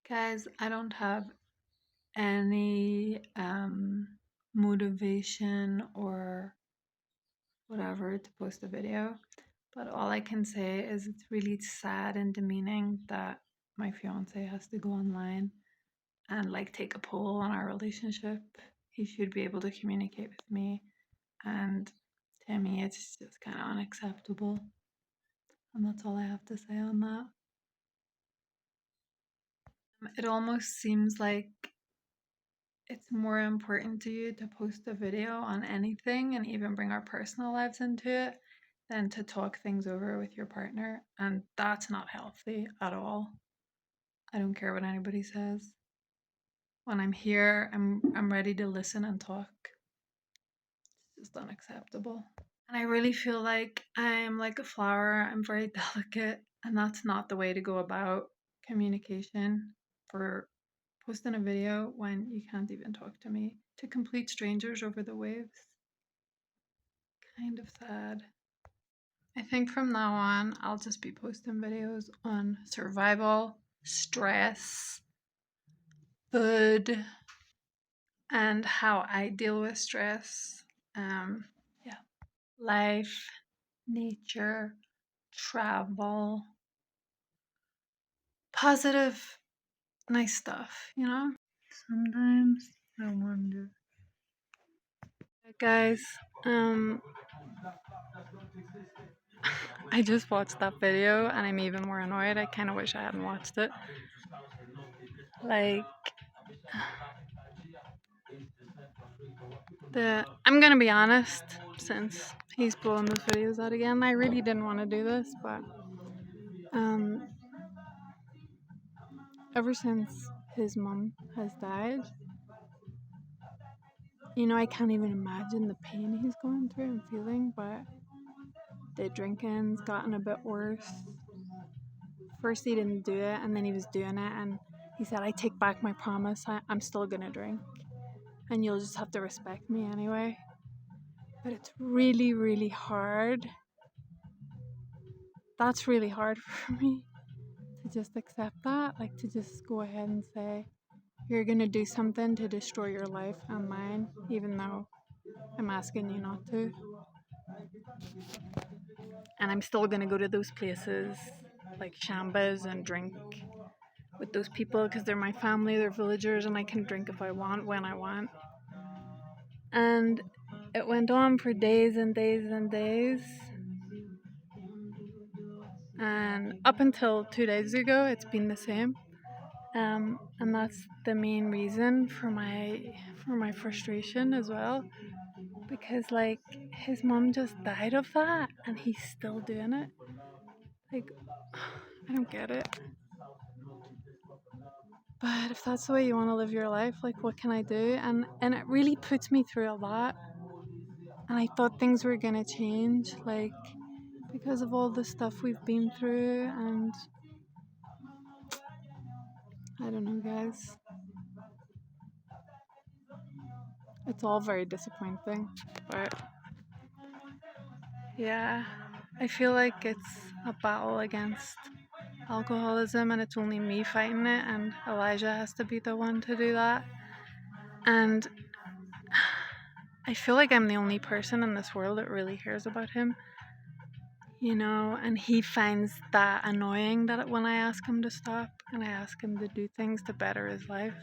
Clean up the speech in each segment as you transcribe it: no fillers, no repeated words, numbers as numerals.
Guys, I don't have any motivation or whatever to post a video, but all I can say is it's really sad and demeaning that my fiance has to go online and like take a poll on our relationship. He should be able to communicate with me, and to me, it's just kind of unacceptable. And that's all I have to say on that. It almost seems like it's more important to you to post a video on anything and even bring our personal lives into it than to talk things over with your partner. And that's not healthy at all. I don't care what anybody says. When I'm here, I'm ready to listen and talk. It's just unacceptable. And I really feel like I'm like a flower. I'm very delicate, and that's not the way to go about communication for posting a video when you can't even talk to me to complete strangers over the waves. Kind of sad. I think from now on, I'll just be posting videos on survival, stress, food, and how I deal with stress. Yeah, life, nature, travel, positive, nice stuff, you know? Sometimes I wonder. Guys, I just watched that video and I'm even more annoyed. I kind of wish I hadn't watched it. Like, I'm gonna be honest, since he's pulling those videos out again, I really didn't want to do this, but um, ever since his mom has died, I can't even imagine the pain he's going through and feeling, but the drinking's gotten a bit worse. First he didn't do it, and then he was doing it, and he said, I take back my promise, I'm still gonna drink, and you'll just have to respect me anyway. But it's really, really hard. That's really hard for me to just accept that, like to just go ahead and say, you're gonna do something to destroy your life and mine, even though I'm asking you not to. And I'm still gonna go to those places like Shambas and drink with those people because they're my family, they're villagers, and I can drink if I want, when I want. And it went on for days and days and days. And up until 2 days ago, it's been the same. And that's the main reason for my frustration as well, because like his mom just died of that, and he's still doing it. Like, I don't get it. But if that's the way you want to live your life, like, what can I do? And it really puts me through a lot. And I thought things were gonna change, like because of all the stuff we've been through, and I don't know, guys. It's all very disappointing, but yeah, I feel like it's a battle against alcoholism, and it's only me fighting it, and Elijah has to be the one to do that. And I feel like I'm the only person in this world that really cares about him, and he finds that annoying that when I ask him to stop and I ask him to do things to better his life,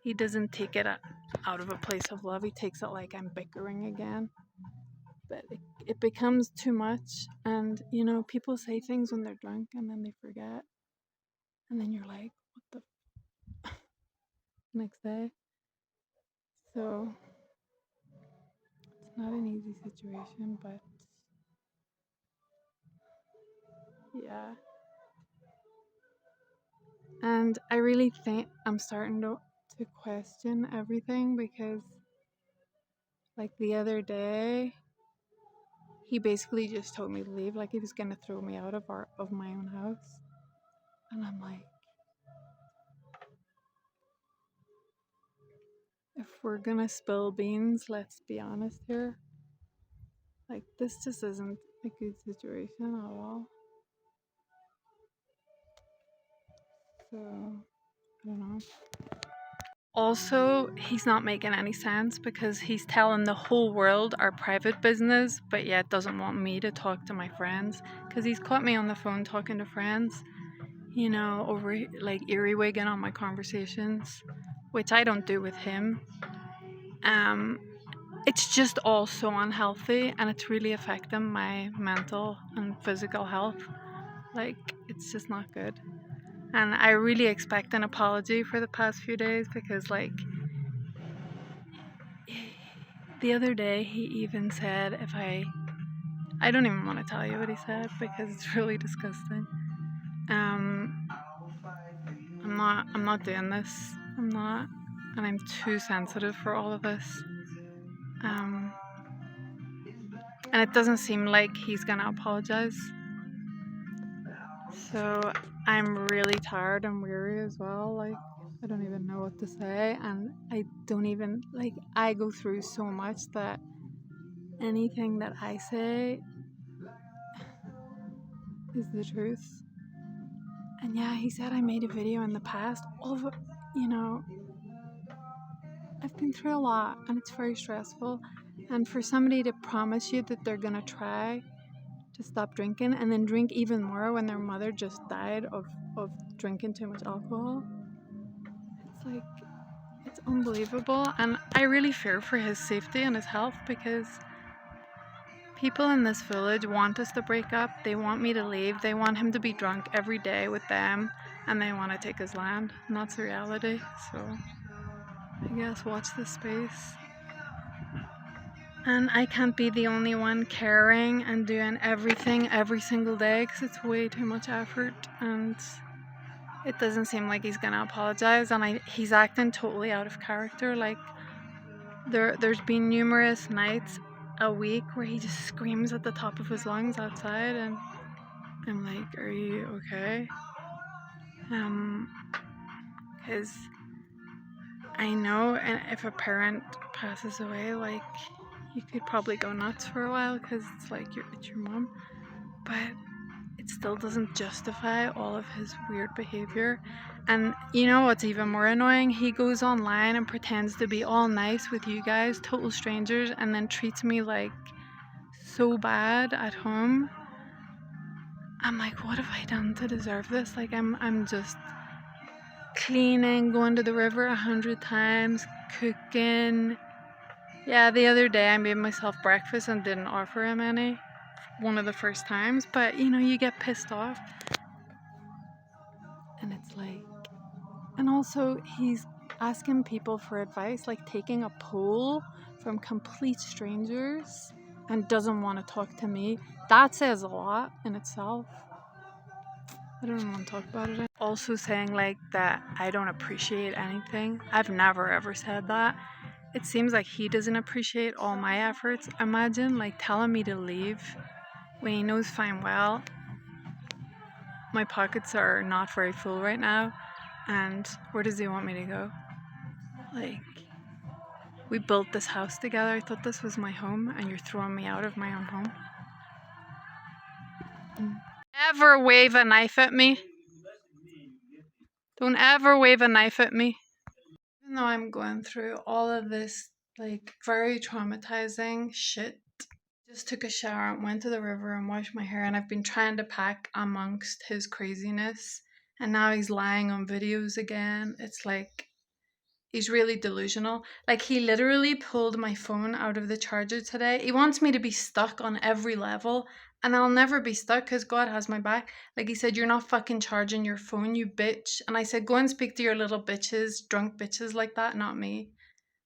he doesn't take it out of a place of love. He takes it like I'm bickering again. But it becomes too much, and people say things when they're drunk and then they forget, and then you're like, what the next day. So it's not an easy situation, but yeah. And I really think I'm starting to question everything, because like the other day he basically just told me to leave, like he was gonna throw me out of my own house. And I'm like, if we're gonna spill beans, let's be honest here. Like, this just isn't a good situation at all. So I don't know. Also, he's not making any sense because he's telling the whole world our private business, but yet doesn't want me to talk to my friends because he's caught me on the phone talking to friends, you know, over like earwigging on my conversations, which I don't do with him. Um, it's just all so unhealthy and it's really affecting my mental and physical health. Like, it's just not good. And I really expect an apology for the past few days because, like, the other day he even said if I don't even want to tell you what he said because it's really disgusting. Um, I'm not doing this. I'm not, and I'm too sensitive for all of this. Um, and it doesn't seem like he's gonna apologize. So I'm really tired and weary as well. Like, I don't even know what to say, and I don't even like. I go through so much that anything that I say is the truth. And yeah, he said I made a video in the past. All of it, you know, I've been through a lot, and it's very stressful. And for somebody to promise you that they're gonna try to stop drinking and then drink even more when their mother just died of drinking too much alcohol, it's like, it's unbelievable. And I really fear for his safety and his health because people in this village want us to break up. They want me to leave. They want him to be drunk every day with them and they want to take his land. And that's the reality. So I guess watch this space. And I can't be the only one caring and doing everything every single day because it's way too much effort. And it doesn't seem like he's gonna apologize. And he's acting totally out of character. Like, there's been numerous nights a week where he just screams at the top of his lungs outside, and I'm like, are you okay? Because I know, and if a parent passes away, like, you could probably go nuts for a while because it's like it's your mom, but it still doesn't justify all of his weird behavior. And you know what's even more annoying? He goes online and pretends to be all nice with you guys, total strangers, and then treats me like so bad at home. I'm like, what have I done to deserve this? Like, I'm just cleaning, going to the river 100 times, cooking. Yeah, the other day I made myself breakfast and didn't offer him any. One of the first times, but you know, you get pissed off. And it's like, and also he's asking people for advice, like taking a poll from complete strangers and doesn't want to talk to me. That says a lot in itself. I don't even want to talk about it. Also saying like that I don't appreciate anything. I've never ever said that. It seems like he doesn't appreciate all my efforts. Imagine like telling me to leave when he knows fine well my pockets are not very full right now, and where does he want me to go? Like, we built this house together. I thought this was my home, and you're throwing me out of my own home. Ever wave a knife at me. Don't ever wave a knife at me. Even though I'm going through all of this, like, very traumatizing shit, just took a shower and went to the river and washed my hair, and I've been trying to pack amongst his craziness, and now he's lying on videos again. It's like, he's really delusional. Like, he literally pulled my phone out of the charger today. He wants me to be stuck on every level, and I'll never be stuck because God has my back. Like, he said, you're not fucking charging your phone, you bitch. And I said, go and speak to your little bitches, drunk bitches like that, not me.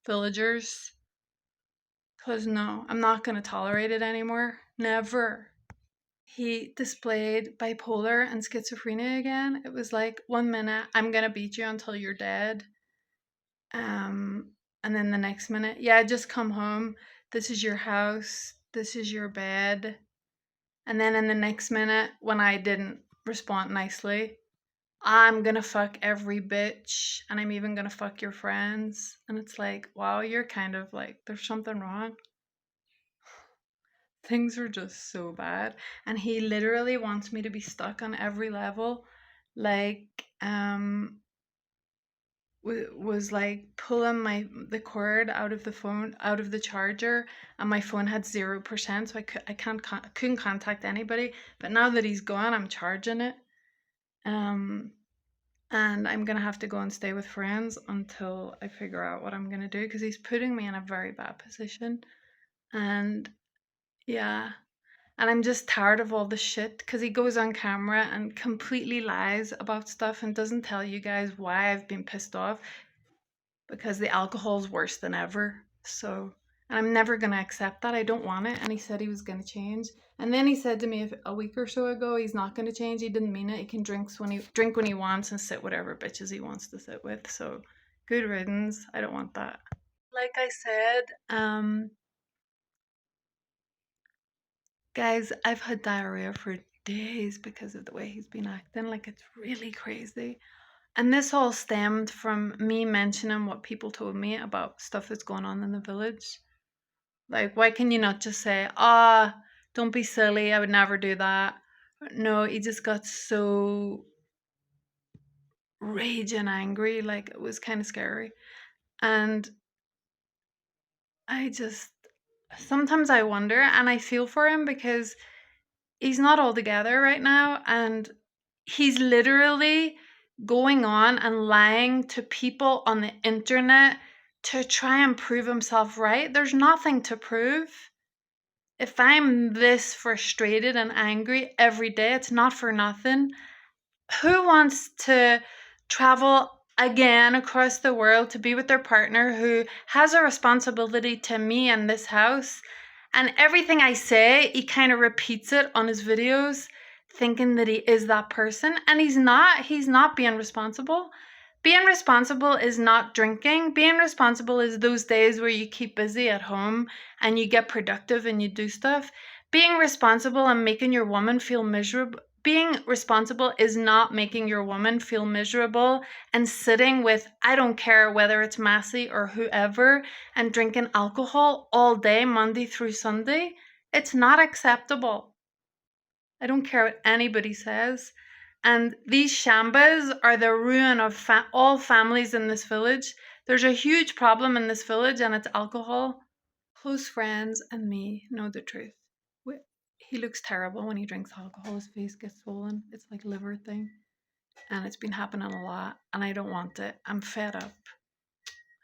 Villagers. Because no, I'm not going to tolerate it anymore. Never. He displayed bipolar and schizophrenia again. It was like, 1 minute, I'm going to beat you until you're dead. And then the next minute, yeah, just come home. This is your house. This is your bed. And then in the next minute, when I didn't respond nicely, I'm gonna fuck every bitch and I'm even gonna fuck your friends. And it's like, wow, you're kind of like, there's something wrong. Things are just so bad. And he literally wants me to be stuck on every level. Like, was like pulling the cord out of the phone, out of the charger, and my phone had 0%, so couldn't contact anybody. But now that he's gone, I'm charging it. And I'm gonna have to go and stay with friends until I figure out what I'm gonna do, because he's putting me in a very bad position. And yeah, and I'm just tired of all the shit, because he goes on camera and completely lies about stuff and doesn't tell you guys why I've been pissed off, because the alcohol's worse than ever. So, and I'm never going to accept that. I don't want it. And he said he was going to change. And then he said to me a week or so ago, he's not going to change. He didn't mean it. He can drink when he wants and sit whatever bitches he wants to sit with. So, good riddance. I don't want that. Like I said, guys, I've had diarrhea for days because of the way he's been acting. Like, it's really crazy. And this all stemmed from me mentioning what people told me about stuff that's going on in the village. Like, why can you not just say, don't be silly, I would never do that? No, he just got so raging angry, like, it was kind of scary. And I just, sometimes I wonder, and I feel for him, because he's not all together right now, and he's literally going on and lying to people on the internet to try and prove himself right. There's nothing to prove. If I'm this frustrated and angry every day, it's not for nothing. Who wants to travel again across the world to be with their partner who has a responsibility to me and this house? And everything I say, he kind of repeats it on his videos, thinking that he is that person. And he's not. He's not being responsible. Being responsible is not drinking. Being responsible is those days where you keep busy at home and you get productive and you do stuff. Being responsible and making your woman feel miserable. Being responsible is not making your woman feel miserable and sitting with, I don't care whether it's Massey or whoever, and drinking alcohol all day, Monday through Sunday. It's not acceptable. I don't care what anybody says. And these shambas are the ruin of all families in this village. There's a huge problem in this village, and it's alcohol. Close friends and me know the truth. He looks terrible when he drinks alcohol. His face gets swollen. It's like liver thing. And it's been happening a lot, and I don't want it. I'm fed up.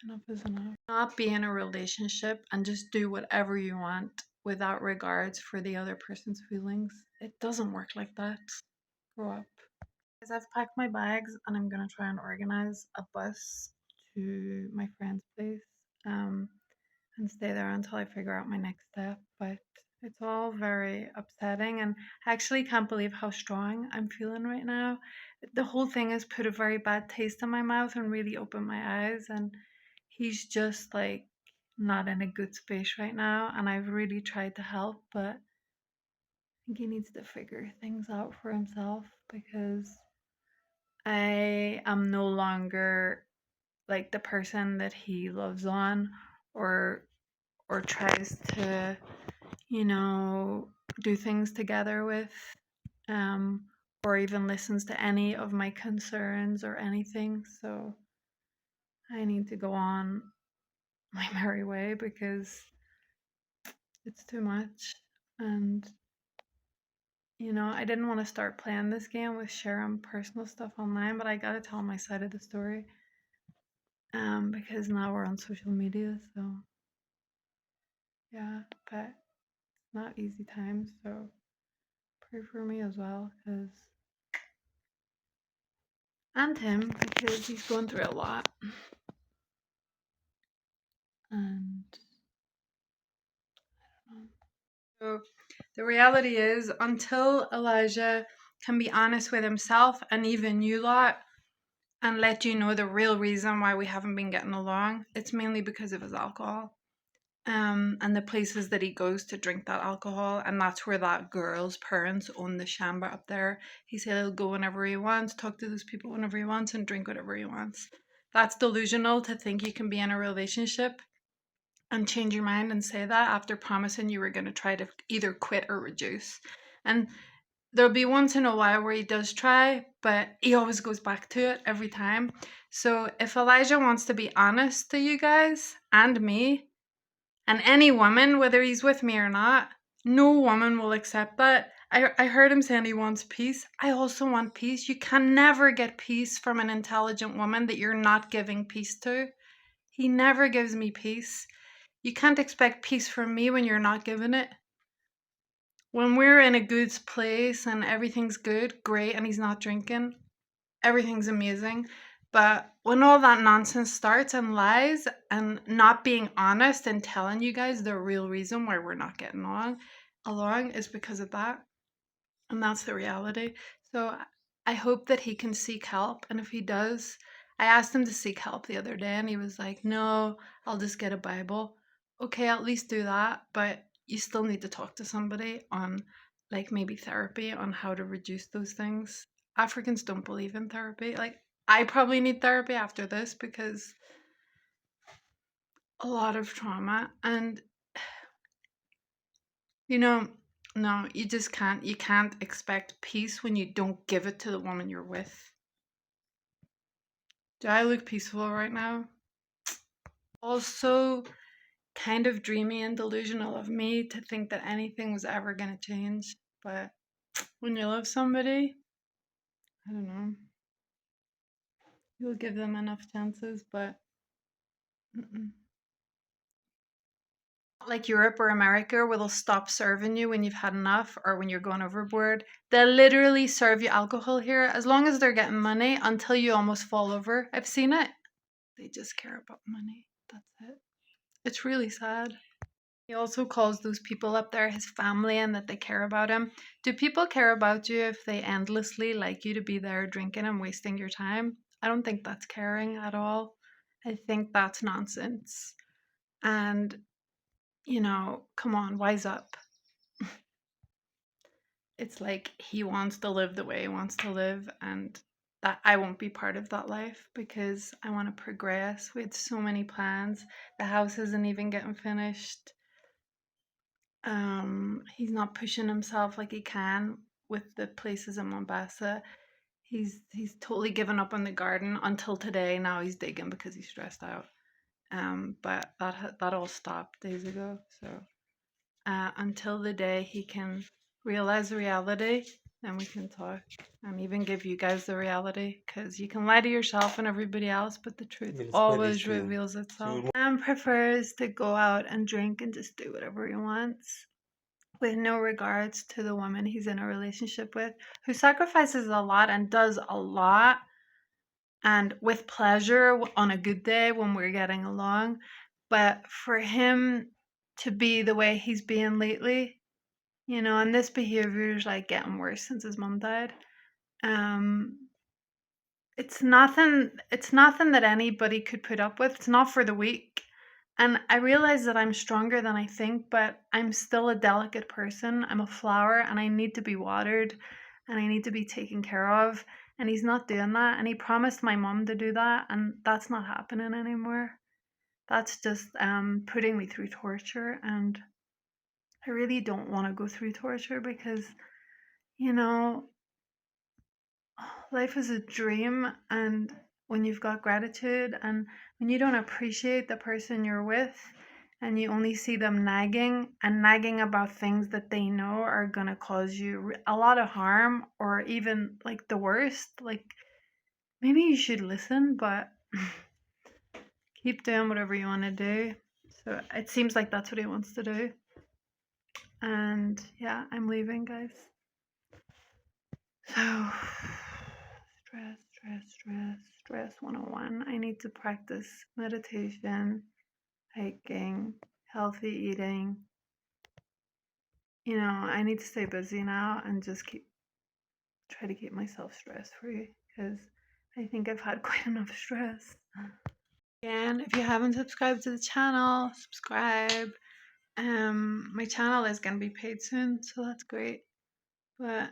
Enough is enough. Not be in a relationship and just do whatever you want without regards for the other person's feelings. It doesn't work like that. Grow up. Guys, I've packed my bags and I'm gonna try and organize a bus to my friend's place, and stay there until I figure out my next step. But it's all very upsetting, and I actually can't believe how strong I'm feeling right now. The whole thing has put a very bad taste in my mouth and really opened my eyes, and he's just like not in a good space right now, and I've really tried to help, but I think he needs to figure things out for himself, because I am no longer like the person that he loves on, or tries to, you know, do things together with, um, or even listens to any of my concerns or anything. So I need to go on my merry way, because it's too much. And, I didn't want to start playing this game with sharing personal stuff online, but I gotta tell my side of the story. Because now we're on social media, so yeah, but it's not easy times, so pray for me as well, and him, because he's going through a lot. And I don't know. So the reality is, until Elijah can be honest with himself and even you lot, and let you know the real reason why we haven't been getting along, it's mainly because of his alcohol. And the places that he goes to drink that alcohol, and that's where that girl's parents own the shamba up there. He said he'll go whenever he wants, talk to those people whenever he wants, and drink whatever he wants. That's delusional to think you can be in a relationship and change your mind and say that after promising you were going to try to either quit or reduce. And there'll be once in a while where he does try, but he always goes back to it every time. So if Elijah wants to be honest to you guys and me and any woman, whether he's with me or not, no woman will accept that. I heard him saying he wants peace. I also want peace. You can never get peace from an intelligent woman that you're not giving peace to. He never gives me peace. You can't expect peace from me when you're not giving it. When we're in a good place and everything's good, great, and he's not drinking, everything's amazing. But when all that nonsense starts and lies and not being honest and telling you guys the real reason why we're not getting along is because of that. And that's the reality. So I hope that he can seek help. And if he does, I asked him to seek help the other day and he was like, no, I'll just get a Bible. Okay, at least do that. But you still need to talk to somebody on like maybe therapy on how to reduce those things. Africans don't believe in therapy. Like, I probably need therapy after this because a lot of trauma. And you know, no, you just can't. You can't expect peace when you don't give it to the woman you're with. Do I look peaceful right now? Also, kind of dreamy and delusional of me to think that anything was ever going to change. But when you love somebody, I don't know, you'll give them enough chances, but mm-mm. Like Europe or America where they'll stop serving you when you've had enough or when you're going overboard. They'll literally serve you alcohol here as long as they're getting money until you almost fall over. I've seen it. They just care about money. That's it. It's really sad. He also calls those people up there his family and that they care about him. Do people care about you if they endlessly like you to be there drinking and wasting your time? I don't think that's caring at all. I think that's nonsense. And, come on, wise up. It's like he wants to live the way he wants to live, and that I won't be part of that life because I want to progress. We had so many plans. The house isn't even getting finished. He's not pushing himself like he can with the places in Mombasa. He's totally given up on the garden until today. Now he's digging because he's stressed out. But that all stopped days ago. So until the day he can realize the reality, then we can talk and even give you guys the reality because you can lie to yourself and everybody else, but the truth always reveals itself. And prefers to go out and drink and just do whatever he wants with no regards to the woman he's in a relationship with, who sacrifices a lot and does a lot and with pleasure on a good day when we're getting along. But for him to be the way he's being lately, and this behavior is like getting worse since his mom died. It's nothing that anybody could put up with. It's not for the weak. And I realize that I'm stronger than I think, but I'm still a delicate person. I'm a flower and I need to be watered and I need to be taken care of. And he's not doing that. And he promised my mom to do that. And that's not happening anymore. That's just putting me through torture. And I really don't want to go through torture because, you know, life is a dream. And when you've got gratitude and when you don't appreciate the person you're with and you only see them nagging about things that they know are going to cause you a lot of harm or even like the worst, like maybe you should listen, but keep doing whatever you want to do. So it seems like that's what he wants to do. And yeah, I'm leaving, guys. So stress 101. I need to practice meditation, hiking, healthy eating. I need to stay busy now and just try to keep myself stress free because I think I've had quite enough stress. Again, if you haven't subscribed to the channel, subscribe. My channel is gonna be paid soon, so that's great. But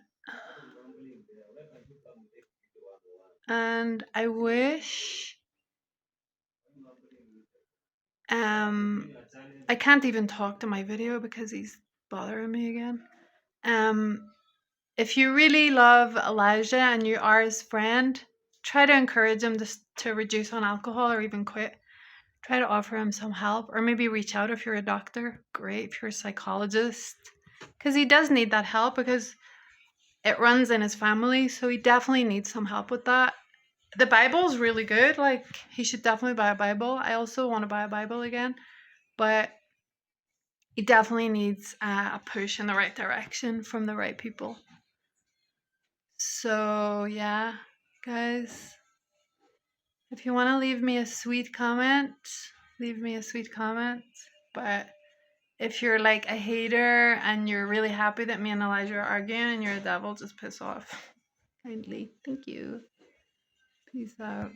and I wish I can't even talk to my video because he's bothering me again. If you really love Elijah and you are his friend, try to encourage him to reduce on alcohol or even quit. Try to offer him some help, or maybe reach out if you're a doctor. Great, if you're a psychologist, because he does need that help because it runs in his family, so he definitely needs some help with that. The Bible's really good. Like, he should definitely buy a Bible. I also want to buy a Bible again, but he definitely needs a push in the right direction from the right people. So, yeah, guys, if you want to leave me a sweet comment, leave me a sweet comment. But if you're like a hater and you're really happy that me and Elijah are arguing and you're a devil, just piss off. Kindly. Thank you. Peace out.